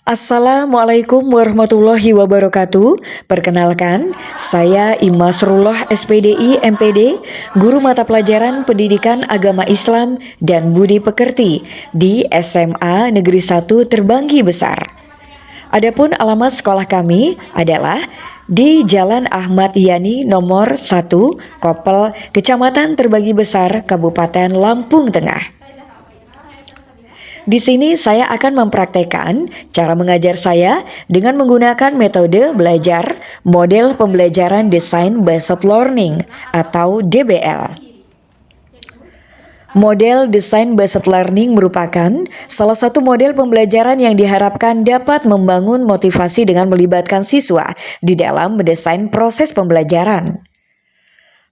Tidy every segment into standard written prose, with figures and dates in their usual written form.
Assalamualaikum warahmatullahi wabarakatuh. Perkenalkan, saya Imasrullah SPDI MPD, Guru Mata Pelajaran Pendidikan Agama Islam dan Budi Pekerti di SMA Negeri 1 Terbanggi Besar. Adapun alamat sekolah kami adalah di Jalan Ahmad Yani nomor 1, Kopel, Kecamatan Terbanggi Besar, Kabupaten Lampung Tengah. Di sini saya akan mempraktekkan cara mengajar saya dengan menggunakan metode belajar model pembelajaran Design Based Learning atau DBL. Model Design Based Learning merupakan salah satu model pembelajaran yang diharapkan dapat membangun motivasi dengan melibatkan siswa di dalam mendesain proses pembelajaran.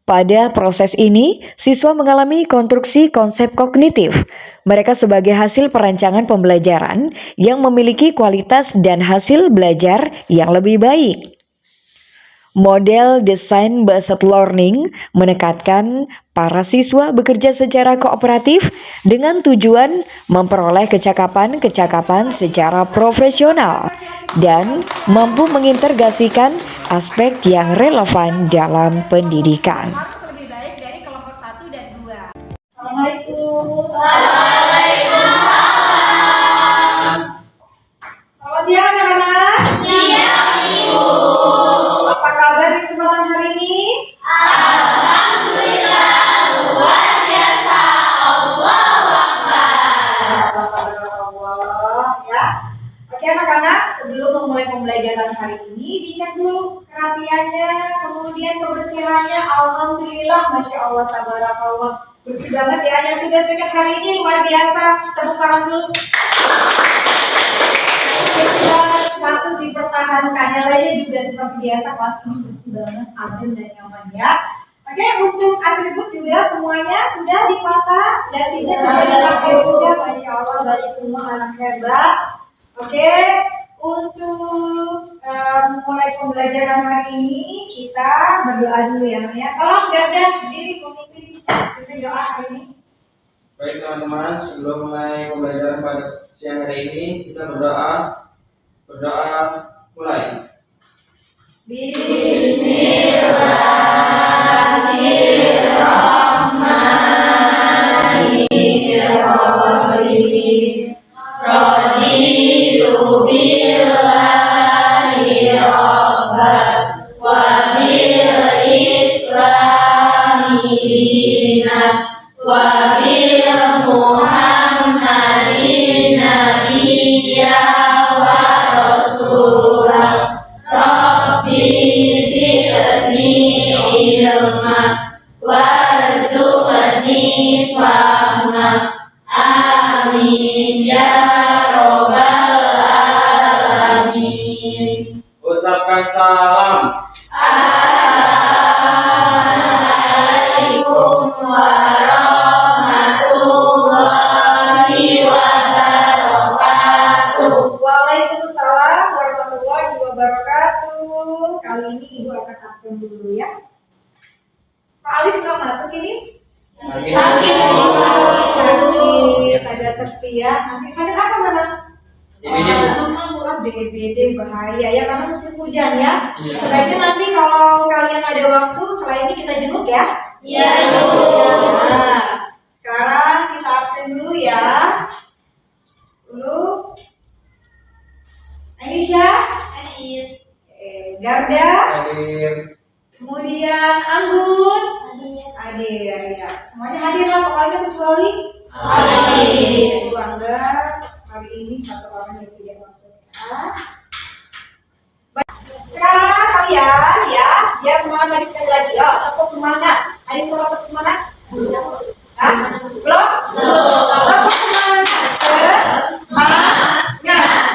Pada proses ini, siswa mengalami konstruksi konsep kognitif. Mereka sebagai hasil perancangan pembelajaran yang memiliki kualitas dan hasil belajar yang lebih baik. Model Design Based Learning menekankan para siswa bekerja secara kooperatif dengan tujuan memperoleh kecakapan-kecakapan secara profesional dan mampu mengintegrasikan aspek yang relevan dalam pendidikan. Lebih baik dari kelompok 1 dan 2. Assalamualaikum. Waalaikumsalam. Selamat siang anak-anak. Siang Ibu. Apa kabar di kesempatan hari ini? Alhamdulillah luar biasa. Allahu Akbar. Allah ya. Oke anak-anak, sebelum memulai pembelajaran hari ini dicek dulu kerapiannya, kemudian kebersihannya. Alhamdulillah, masya Allah, tabarakallah, bersih banget ya. Yang tugas BK hari ini luar biasa. Tepuk tangan dulu. Bersih banget, patut dipertahankan. Yang lainnya juga seperti biasa, pasti bersih banget, adem dan nyaman ya. Oke, untuk atribut juga semuanya sudah dipasang, dasinya sudah dipakai juga, masya Allah, banyak semua anak hebat. Oke, untuk mulai pembelajaran hari ini kita berdoa dulu ya, Tolong Garda sendiri pemimpin doa hari ini. Baik teman-teman, sebelum mulai pembelajaran pada siang hari ini kita berdoa mulai. Bismillahirrahmanirrahim. Raditu billahi rabban wa bil islami dinan wa bil muhammadin nabiyya wa rasulah. Rabbi zidni ilma warzuqni fahma. Amin ya robbal alamin. Ucapkan salam. Assalamualaikum warahmatullahi wabarakatuh. Waalaikumsalam warahmatullahi wabarakatuh. Kali ini Ibu akan absen dulu ya. Pak Alif belum masuk ini? Sakit. Sakit, agak sepi ya. Nanti sakit apa memang? DBD bahaya ya, karena musim hujan ya. Iya. Sebaiknya nanti kalau kalian ada waktu setelah ini kita jenguk ya. Iya, Ibu. Nah, sekarang kita absen dulu ya. Dulu. Aisyah, Garda, Hadir. kemudian Anggun, hadir ya. Semuanya hadir lah pokoknya kecuali Ibu Angga hari ini satu orang yang tidak masuk ya. Sekarang kalian ya semangat lagi sekali lagi. Tetap semangat. Ada yang tetap semangat? Hah? Belum? Tetap semangat.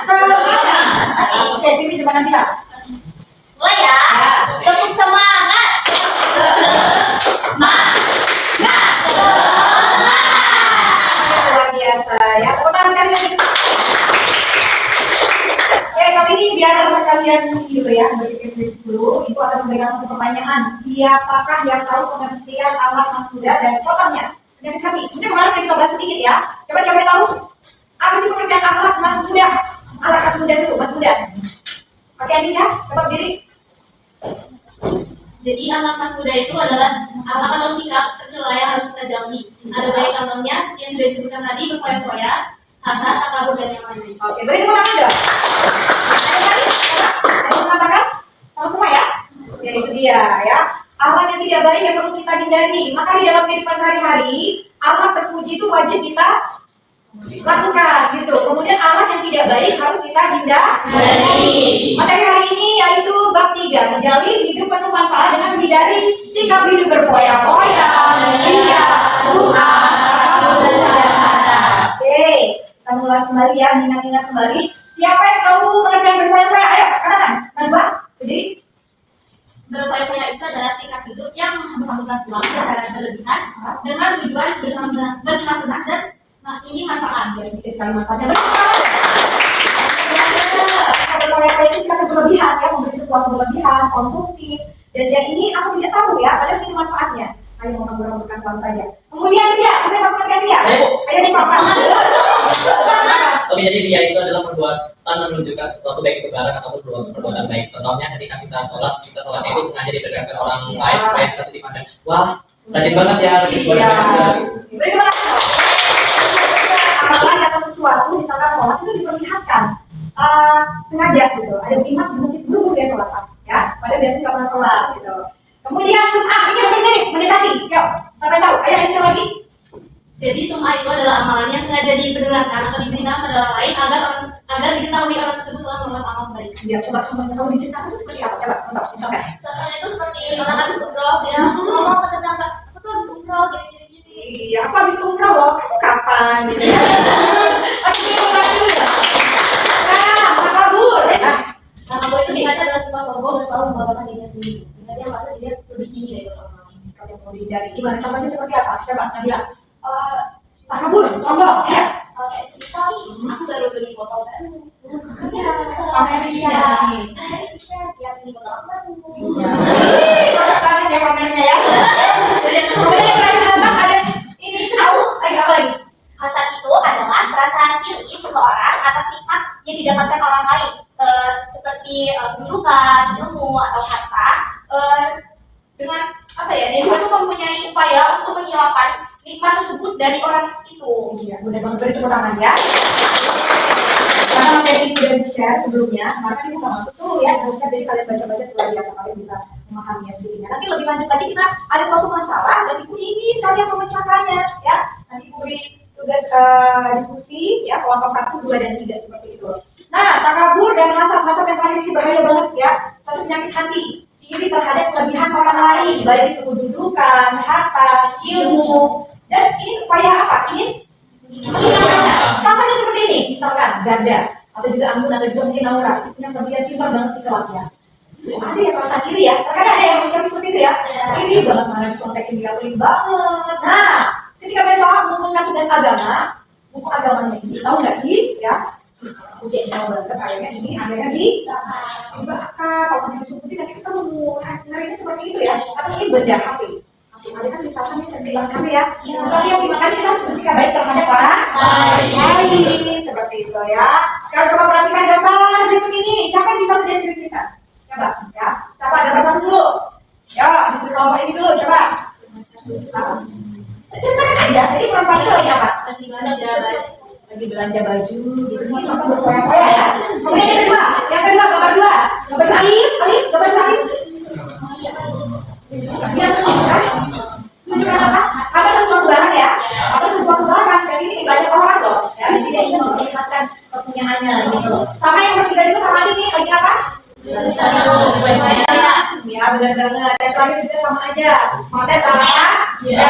Semangat. Oke, Bibi coba nanti lah. Mulai ya. Tepuk semangat. Luar biasa ya. Tepuk tangan sekali lagi. Oke, kali ini biar kalian dulu ya, berpikir dulu. Ibu akan memberikan satu pertanyaan. Siapakah yang tahu pengertian alat mas kuda dan contohnya? Penyakit hati. Sebenarnya kemarin kita bahas sedikit ya. Coba siapa yang tahu? Apa sih pengertian alat mas kuda? Alat kas menjadi itu. Oke, Anisha, coba berdiri. Jadi anak mas muda itu adalah anak atau sikap tercela yang harus kita jauhi. Ada baik contohnya seperti yang sudah disebutkan tadi, berfoya-foya, hasad, takabur, dan yang lainnya. Oke, beri tepuk tangan dong. Ada lagi? Coba, ada yang menambahkan? Sama-sama ya? Ya, itu dia ya. Amal yang tidak baik yang perlu kita hindari. Maka di dalam kehidupan sehari-hari, amal terpuji itu wajib kita lakukan gitu. Kemudian amal yang tidak baik harus kita hindari. Materi hari ini yaitu bab 3, menjalin hidup penuh manfaat dengan menghindari sikap hidup berfoya-foya, ria, sum'ah, takabur, dan hasad. Oke, kita mengulas kembali ya, ingat-ingat kembali. Siapa yang tahu pengertian berfoya-foya? Ayo, kanan, Nazwa, berdiri. Berfoya-foya itu adalah sikap hidup yang menghabiskan uang secara berlebihan dengan tujuan bersenang-senang dan ini manfaat. Ya, sedikit sekali manfaatnya. Berfoya-foya itu sikap berlebihan ya, memberi sesuatu berlebihan, konsumtif. Dan yang ini aku tidak tahu ya, padahal ini manfaatnya. Ayo menghambur-hamburkan selalu saja. Kemudian dia, siapa yang pengertian dia? Saya, Bu. Ayo di papan. Oke, jadi ria itu adalah perbuatan menunjukkan sesuatu baik itu barang ataupun perbuatan baik. Contohnya ketika kita sholat itu sengaja diperlihatkan orang lain supaya kita tuh dipandang, wah, rajin banget ya, rajin banget. Berikutnya, amalan atau sesuatu misalkan sholat itu diperlihatkan sengaja gitu. Ada bukti mas di masjid dulu dia sholat ya. Padahal biasanya nggak pernah sholat gitu. Kemudian sum'ah ini yang mendekati. Yuk, sampai tahu. Ayo Aisyah lagi. Jadi sum'ah itu adalah amalan yang sengaja diperdengarkan atau diceritakan pada orang lain agar diketahui orang tersebut telah melakukan amal baik. Ya, coba kalau diceritakan itu seperti apa? Coba, contoh, misalkan. Contohnya itu seperti orang habis umroh dia ngomong ke tetangga, aku tuh habis umroh gini. Iya, aku habis umroh loh. Kamu kapan? Gitu ya. Aku umroh dulu ya. Nah, takabur. Takabur itu dikatakan adalah sebuah sombong dan tahu membanggakan dirinya sendiri. Jika dia merasa dia lebih tinggi dari orang lain. Sekali yang mau dihindari. Gimana? Contohnya seperti apa? Coba, Nabila. Takabur, sombong. Ya. Kayak semisal aku baru beli botol baru. Pamernya. Dia beli botol baru. Cocok banget ya pamernya ya. Kemudian perasaan ada ini tahu lagi apa lagi? Hasad itu adalah perasaan iri seseorang atas nikmat yang didapatkan orang lain, seperti kedudukan, ilmu, atau harta. Dengan apa ya? Dia juga mempunyai upaya untuk menghilangkan nikmat tersebut dari orang itu. Iya, mudah banget beri tepuk tangan ya. Karena materi ini udah di-share sebelumnya, maka ini bukan masuk tuh ya, di-share jadi kalian baca-baca luar biasa, kalian bisa memahaminya sendirinya. Nanti lebih lanjut lagi kita ada suatu masalah dan ibu ini kalian memecahkannya ya. Nanti ibu beri tugas diskusi ya, kelompok 1, 2, dan 3 seperti itu. Nah, takabur dan hasad yang terakhir ini bahaya banget ya. Satu penyakit hati. Iri terhadap kelebihan orang lain, baik itu kedudukan, harta, ilmu, dan ini upaya apa? Ini menghilangkannya. Contohnya seperti ini, misalkan Ganda, atau juga Anggun, atau juga mungkin Aura, itu yang kelebihan pintar banget di kelas ya. Ada yang perasaan iri ya, terkadang ada yang mencari seperti itu ya. Iri banget, mana dicontekin dia paling banget. Nah, ketika besok mengumpulkan tugas agama, buku agamanya ini, tahu nggak sih ya? Ujian yang banget kayaknya ini akhirnya dibakar. Kalau masih disukuti nanti ketemu. Ngerinya seperti itu ya. Atau ini benda HP. Ada kan misalkan ini saya bilang HP ya. Sesuatu yang dimakan kita harus bersikap baik terhadap orang lain. Seperti itu ya. Sekarang coba perhatikan gambar berikut ini. Siapa yang bisa mendeskripsikan? Coba ya. Coba gambar satu dulu. Ya, bisa kelompok ini dulu. Coba. Ceritakan aja. Jadi perempuan itu lagi apa? Lagi belanja baju gitu. Ini contoh berfoya-foya ya. Kemudian yang kedua gambar 2. Gambar lain, gambar lain. Menunjukkan apa? Apa sesuatu barang ya? Apa sesuatu barang dan ini banyak orang loh. Ya, jadi dia ingin memperlihatkan kepunyaannya gitu. Sama yang ketiga juga sama ini lagi apa? Ya benar banget. Dan terakhir juga sama aja. Konten sama ya? Ya.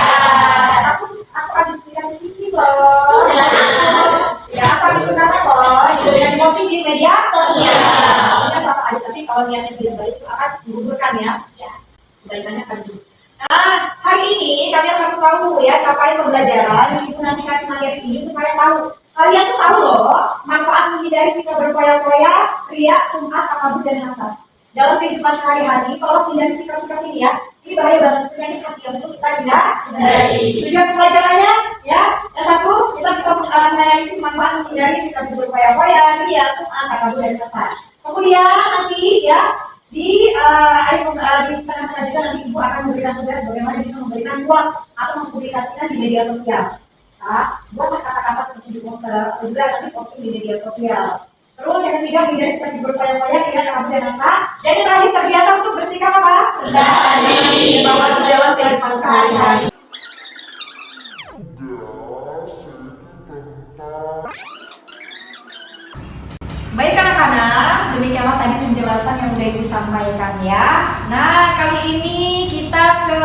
Aku habis dikasih cincin loh. Ya, aku habis dikasih loh. Dengan posting di media sosial. Maksudnya sah-sah aja, tapi kalau niatnya tidak baik itu akan menggugurkan ya. Kebaikannya akan juga. Nah, hari ini kalian harus tahu ya capaian pembelajaran yang ibu nanti kasih materi ini supaya tahu. Kalian tuh tahu loh manfaat menghindari sikap berfoya-foya, ria, sum'ah, takabur, dan hasad. dalam kehidupan sehari-hari, tolong hindari sikap-sikap ini ya. Ini bahaya banget, penyakit hati yang perlu kita hindari. Tujuan pembelajarannya ya, yang satu kita bisa menganalisis manfaat menghindari sikap berfoya-foya, ria, sum'ah, takabur dan kasar. Kemudian nanti ya di tengah-tengah juga nanti ibu akan memberikan tugas bagaimana bisa memberikan ruang atau mempublikasikan di media sosial. Buatlah kata-kata seperti di poster, juga nanti posting di media sosial. Terus yang ketiga, hindari seperti berfoya-foya, tidak takabur dan kasar. Dan yang terakhir, terbiasa untuk bersikap apa? Rendah hati, bahwa di dalam kehidupan sehari-hari. Baik anak-anak, demikianlah tadi penjelasan yang udah Ibu sampaikan ya. Nah, kali ini kita ke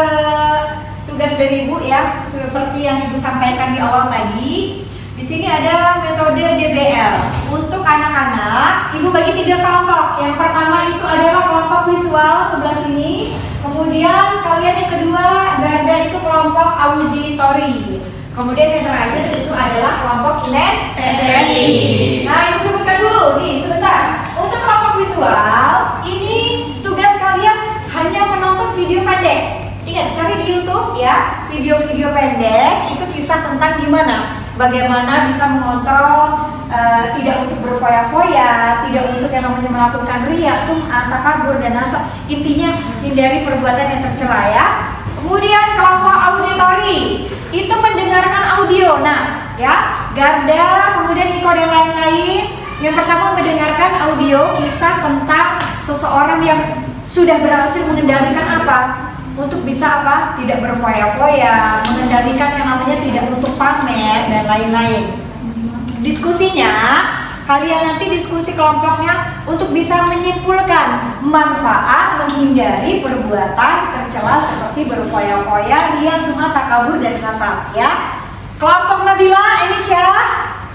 tugas dari Ibu ya, seperti yang Ibu sampaikan di awal tadi. Di sini ada metode DBL. Untuk anak-anak, Ibu bagi 3 kelompok. Yang pertama itu adalah kelompok visual sebelah sini. Kemudian kalian yang kedua, Garda itu kelompok auditori. Kemudian yang terakhir itu adalah kelompok kinestetik. Nah, Ibu sebutkan dulu nih sebentar. Untuk kelompok visual, ini tugas kalian hanya menonton video pendek. Ingat, cari di YouTube ya, video-video pendek itu kisah tentang gimana, bagaimana bisa mengontrol tidak untuk berfoya-foya, tidak untuk yang namanya melakukan riya, sum'ah, takabur dan hasad. Intinya hindari perbuatan yang tercela ya. Kemudian kelompok auditori itu mendengarkan audio. Nah, ya, Garda, kemudian Iko dan lain-lain. Yang pertama mendengarkan audio kisah tentang seseorang yang sudah berhasil mengendalikan apa? Untuk bisa apa? Tidak berfoya-foya, mengendalikan yang namanya tidak untuk pamer dan lain-lain. Diskusinya, kalian nanti diskusi kelompoknya untuk bisa menyimpulkan manfaat menghindari perbuatan tercela seperti berfoya-foya, ria, sum'ah, takabur dan hasad ya. Kelompok Nabila, Enisha,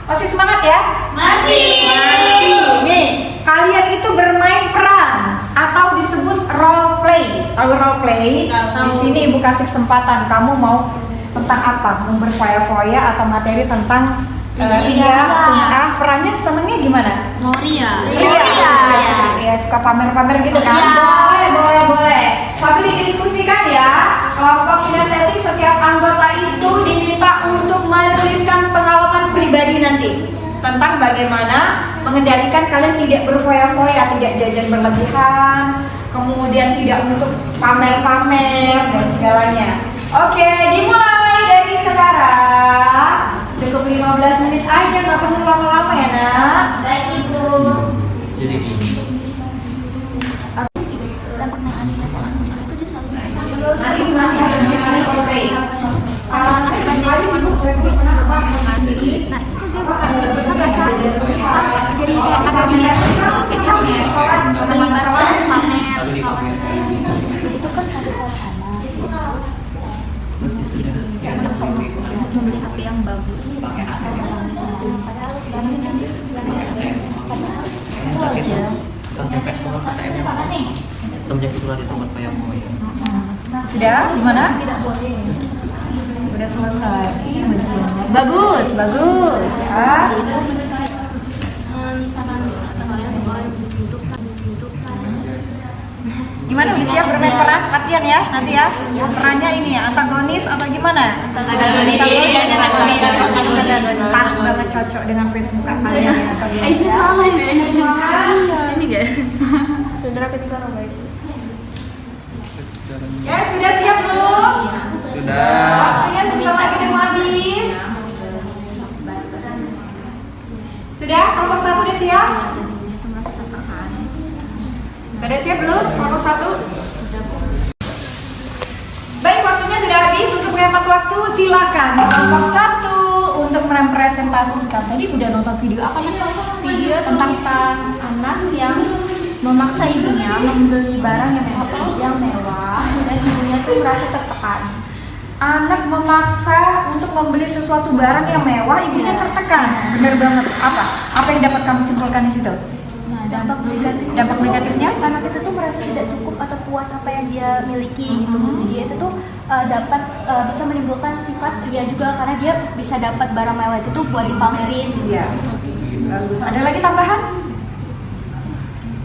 masih semangat ya? Masih. Nih, kalian itu bermain peran atau disebut role play. Tahu role play? Di sini Ibu kasih kesempatan, kamu mau tentang apa? Mau berfoya-foya atau materi tentang ria, sum'ah. Perannya senengnya gimana? Mau ria. Ya, suka pamer-pamer gitu kan? Boleh. Tapi didiskusikan ya. Kelompok kinestetik, setiap anggota itu diminta untuk menuliskan pengalaman pribadi nanti tentang bagaimana mengendalikan kalian tidak berfoya-foya, tidak jajan berlebihan, kemudian tidak untuk pamer-pamer dan segalanya. Oke, dimulai dari sekarang. Cukup 15 menit aja, nggak perlu lama-lama ya nak. Baik Ibu. Jadi gini. Nanti gimana ya? Kalau anak pendek sibuk mengasih, nah itu tuh dia bisa merasa jadi kayak ada dilihat kayak dia melibatkan pamer. Itu kan ada anak untuk membeli HP yang bagus. Padahal semenjak itu itu buat kayak mau ya. Sudah? Gimana? tidak boleh. Sudah selesai. Bagus ya. Gimana udah siap bermain peran? Artian ya nanti ya. Perannya ini ya antagonis atau gimana? Antagonis. Pas banget, cocok dengan Facebook kalian ya. Aisyah salah ini Aisyah. Ini enggak? Saudara ketiga baik. Ya, sudah siap belum? Sudah. Waktunya sebentar lagi udah mau habis. Sudah? Kelompok 1 udah siap? Sudah siap belum? Kelompok 1? Baik, waktunya sudah habis. Untuk menghemat waktu, silakan kelompok 1 untuk merepresentasikan. Tadi udah nonton video apa ya? Video tentang anak yang memaksa ibunya membeli barang yang mewah dan ibunya tuh merasa tertekan. Anak memaksa untuk membeli sesuatu barang yang mewah, ibunya tertekan. Bener banget. Apa yang dapat kamu simpulkan di situ? Nah, dampak negatifnya? anak itu tuh merasa tidak cukup atau puas apa yang dia miliki gitu. Dia itu tuh dapat bisa menimbulkan sifat ria juga karena dia bisa dapat barang mewah itu tuh buat dipamerin. Iya. Bagus. Ada lagi tambahan?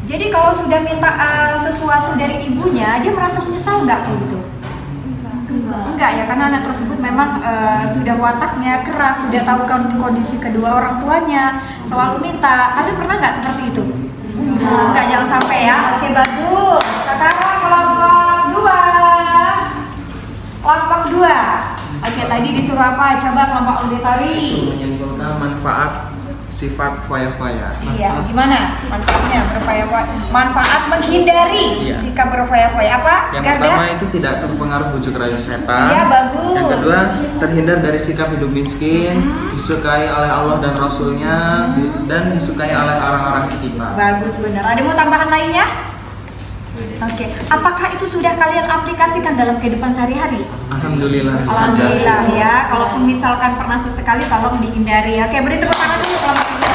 Jadi kalau sudah minta sesuatu dari ibunya, dia merasa menyesal nggak kayak gitu? Enggak ya, karena anak tersebut memang sudah wataknya keras, sudah tahu kondisi kedua orang tuanya, selalu minta. Kalian pernah nggak seperti itu? Enggak, jangan sampai ya. Oke, bagus. Sekarang kelompok 2. Kelompok 2. Oke, tadi disuruh apa? Coba kelompok auditori. Menyimpulkan manfaat sifat foya-foya. Iya, gimana manfaatnya berfoya-foya? Manfaat menghindari Iya. sikap berfoya-foya apa? Yang Garda? pertama itu tidak terpengaruh bujuk rayu setan. Iya, bagus. Yang kedua, terhindar dari sikap hidup miskin, disukai oleh Allah dan Rasulnya, dan disukai oleh orang-orang sekitar. Bagus, benar. Ada mau tambahan lainnya? Oke, apakah itu sudah kalian aplikasikan dalam kehidupan sehari-hari? Alhamdulillah. Alhamdulillah ya. Kalaupun misalkan pernah sesekali, tolong dihindari. Oke, beri tepuk tangan dulu kelompok 3.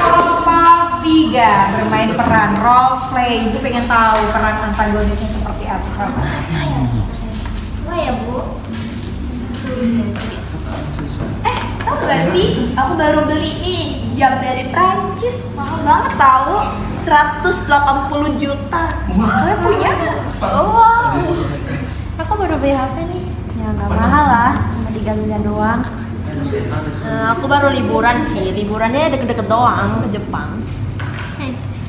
Kelompok 3 bermain peran role play. Ibu pengen tahu peran antagonisnya seperti apa? Coba. Wah ya Bu. Tahu gak sih? Aku baru beli nih jam dari Prancis, mahal banget tahu. 180 juta. Kalian punya? Wow. Aku baru beli HP nih. Ya nggak mahal lah, cuma 3 miliar doang. Aku baru liburan sih, liburannya deket-deket doang ke Jepang.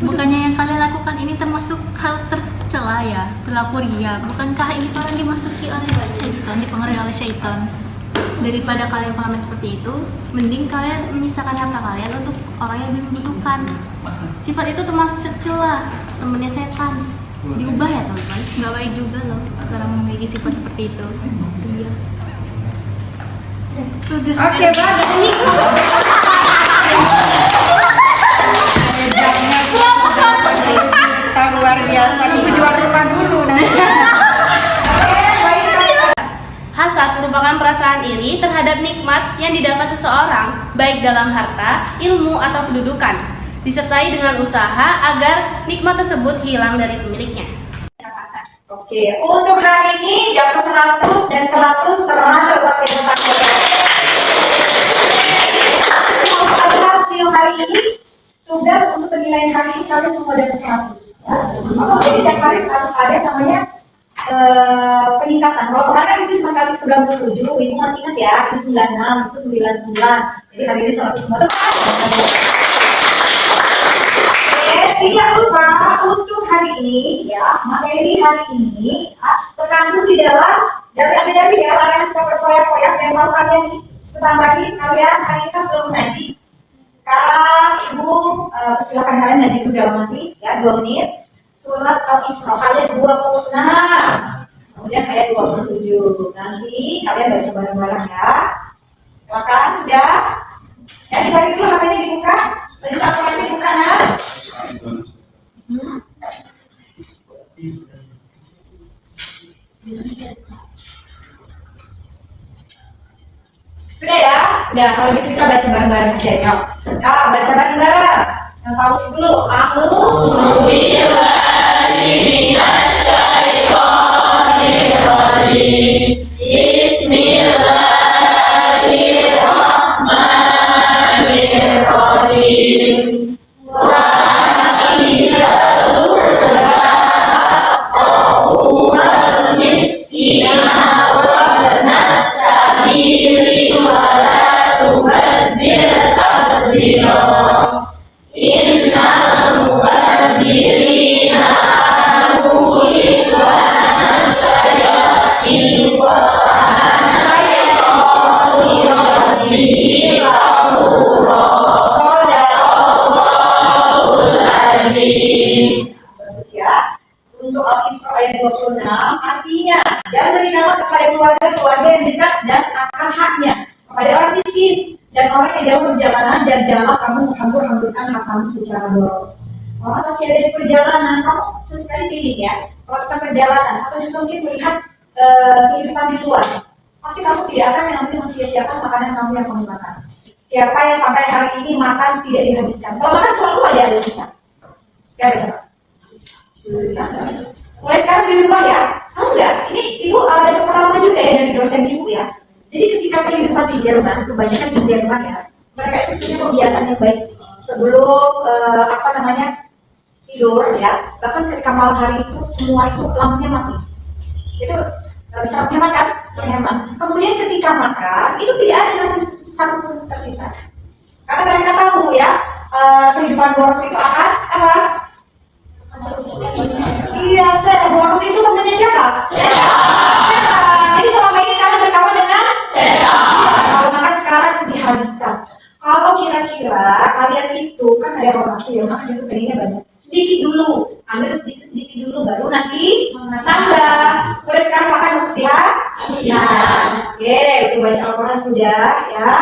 Bukannya yang kalian lakukan ini termasuk hal tercela ya, berlaku ria. Bukankah ini orang dimasuki oleh syaitan, dipengaruhi oleh syaitan? Daripada kalian paham seperti itu, mending kalian menyisakan harta kalian untuk orang yang lebih membutuhkan. Sifat itu termasuk tercela, temennya setan. Diubah ya teman-teman, nggak baik juga loh sekarang memiliki sifat seperti itu. Iya. Udah. Oke, bagus. Kita luar biasa. Ibu jual rumah dulu nanti. Hasad merupakan perasaan iri terhadap nikmat yang didapat seseorang, baik dalam harta, ilmu, atau kedudukan, disertai dengan usaha agar nikmat tersebut hilang dari pemiliknya. Oke, untuk hari ini dapat 100 dan 100 sampai depan. Untuk hasil hari ini, tugas untuk penilaian hari ini kalian semua dapat 100. Ya. Jadi setiap hari harus ada namanya peningkatan. Kalau kemarin itu cuma kasih 97, ini masih ingat ya, ini 96, itu 99. Jadi hari ini 100 semua. Tidak lupa untuk hari ini ya, materi hari ini terkandung di dalam dari ya larangan sikap berfoya-foya yang mau kalian tambahin kalian hari ini kan belum ngaji. Sekarang ibu silakan kalian ngaji dulu dalam nanti ya 2 menit. Surat Al-Isra kalian 26, kemudian ayat 27. Nanti kalian baca bareng-bareng ya. Silakan sudah. Ya dicari dulu HP-nya dibuka. Lengkapnya dibuka nah. Sudah ya? Udah, kalau gitu kita baca bareng-bareng aja ya. Ya, baca bareng-bareng. Yang tahu dulu, bagus ya. Untuk Al-Isra ayat 26 artinya dan berikanlah kepada keluarga yang dekat dan akan haknya kepada orang miskin dan orang yang jauh perjalanan dan janganlah kamu menghambur-hamburkan hak kamu secara boros. Kalau masih ada di perjalanan, kamu sesekali pilih ya. Kalau kita perjalanan atau juga mungkin melihat kehidupan di luar, pasti kamu tidak akan yang nanti mensia-siakan makanan kamu yang kamu makan. Siapa yang sampai hari ini makan tidak dihabiskan? Kalau makan selalu ada sisa. Ya, coba. Mulai sekarang di rumah ya. Tahu nggak? Ini ibu ada pengalaman juga ya dari dosen ibu ya. Jadi ketika kehidupan di Jerman, kebanyakan di Jerman ya, mereka itu punya kebiasaan yang baik. Sebelum tidur ya, bahkan ketika malam hari itu semua itu lampunya mati. Itu bisa menghemat kan? Menghemat. Kemudian ketika makan itu tidak ada nasi satu pun tersisa. Karena mereka tahu ya, kehidupan boros itu akan apa? Iya, boros itu temannya siapa? Setan. Jadi selama ini kalian berkawan dengan setan. Kalau makan sekarang dihabiskan. Kalau kira-kira kalian itu kan ada orang nafsu ya, makan itu pengennya banyak. Sedikit dulu, ambil sedikit dulu, baru nanti nambah. Mulai sekarang makan harus dihabiskan. Oke, itu baca Al-Quran sudah ya.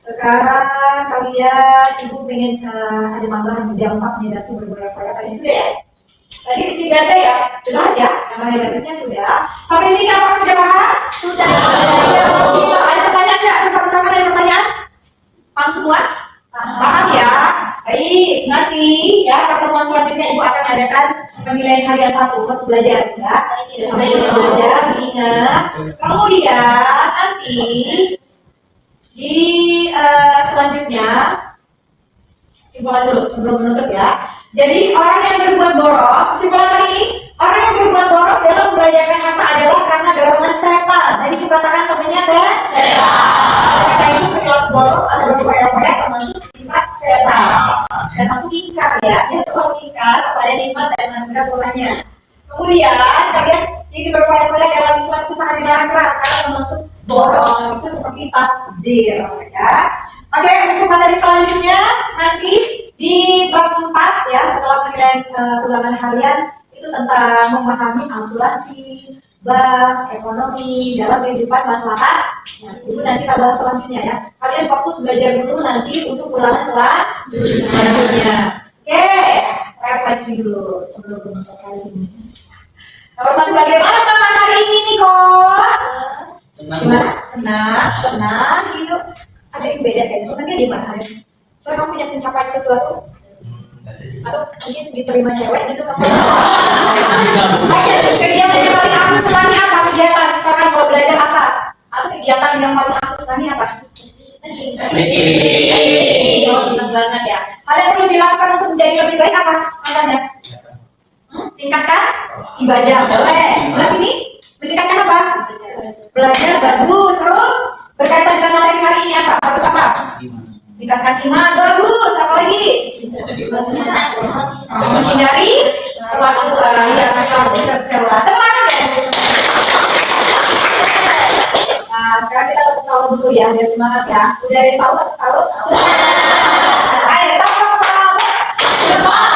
Sekarang kalian ibu pengen ada tambahan dampak negatif berbayar-bayar tadi sudah ya. Tadi isi ganda ya, jelas ya, dampak negatifnya sudah. Sampai sini apa sudah paham? Sudah. Ada pertanyaan nggak? Coba misalkan ada pertanyaan? Paham semua? Paham ya? Baik, nanti ya pertemuan selanjutnya ibu akan adakan penilaian harian 1 harus belajar ya. Sampai belajar, diingat. Kemudian nanti di selanjutnya simpulan dulu sebelum menutup ya. Jadi orang yang berbuat boros, simpulan kali ini, orang yang berbuat boros dalam membelanjakan harta adalah karena dorongan setan. Tadi kita katakan temannya setan. Karena itu perilaku boros adalah berupaya-upaya termasuk sifat setan. Setan itu ingkar ya, dia selalu ingkar kepada nikmat dan anugerah Tuhannya. Kemudian kalian jadi berupaya-upaya dalam Islam itu sangat dilarang keras karena termasuk boros itu seperti takzir ya. Oke, untuk materi selanjutnya nanti di bab 4 ya, setelah penilaian ulangan harian itu tentang memahami asuransi, bank, ekonomi dalam kehidupan masyarakat. Nah, itu nanti kita bahas selanjutnya ya. Kalian fokus belajar dulu nanti untuk ulangan selanjutnya. Oke, refleksi dulu sebelum untuk kali ini. Nomor 1, bagaimana perasaan hari ini nih kok? Gimana? Senang gitu. Ada yang beda kan? Senangnya di mana? Soalnya kamu punya pencapaian sesuatu? Atau mungkin diterima cewek gitu kan? Kegiatan yang paling aku senangi apa? Kegiatan misalkan kalau belajar apa? Atau kegiatan yang paling aku senangi apa? Oh, senang banget ya. Kalian perlu dilakukan untuk menjadi lebih baik apa? Makanya tingkatkan ibadah. Boleh. Sebelah sini meningkatkan apa? Belajar bagus. Terus berkaitan dengan materi hari ini apa? Harus apa? Tingkatkan iman. Bagus. Apa lagi? Menghindari perlakuan yang masalah tercela. Teman. Nah, sekarang kita satu salut dulu ya, biar semangat ya. Udah ada yang tahu satu salut? Ayo, kita satu salut. Cepat.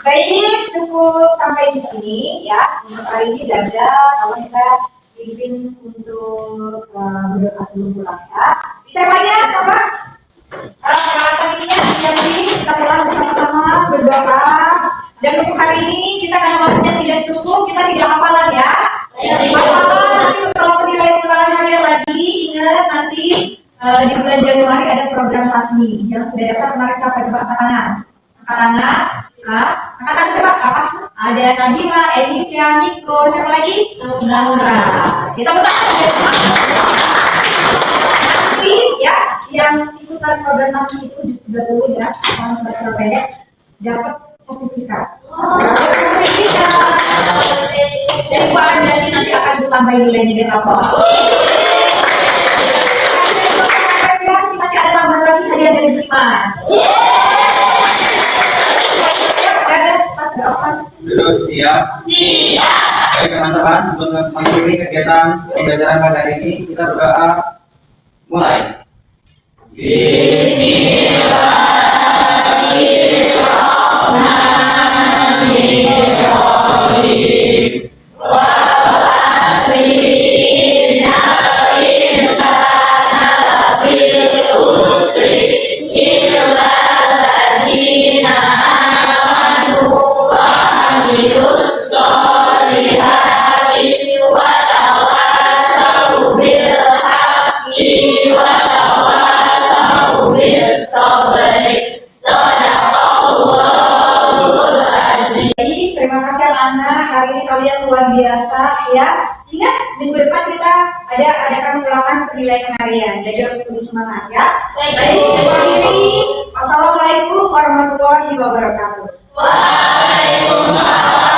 Baik, cukup sampai di sini ya. Untuk hari ini dada, kalau kita pimpin untuk berdoa sebelum pulang ya. Bicaranya coba. Peralatan ini kita pulang bersama-sama berdoa. Dan untuk hari ini kita karena waktunya tidak cukup, kita tidak hafalan ya. Nanti setelah penilaian ulangan harian lagi, ingat nanti di bulan Januari ada program tasmi yang sudah daftar kemarin siapa coba angkat tangan. Angkat coba apa? Ada Nadima, Elisha, Niko, siapa lagi? Laura. Kita buka nanti ya yang ikutan program tasmi itu di 30 ya, sama semester pendek dapat sertifikat. Jadi Bu akan janji nanti akan ditambahin nilainya di rapor. Nanti ada tambahan lagi hadiah dari Dimas. Siap. Baik teman-teman, sebelum mengakhiri kegiatan pembelajaran pada hari ini, kita berdoa. Mulai. Terima kasih anak-anak, hari ini kalian luar biasa ya. Ingat minggu depan kita adakan ulangan penilaian harian. Jadi harus lebih semangat ya. Baik. Wassalamualaikum warahmatullahi wabarakatuh. Waalaikumsalam.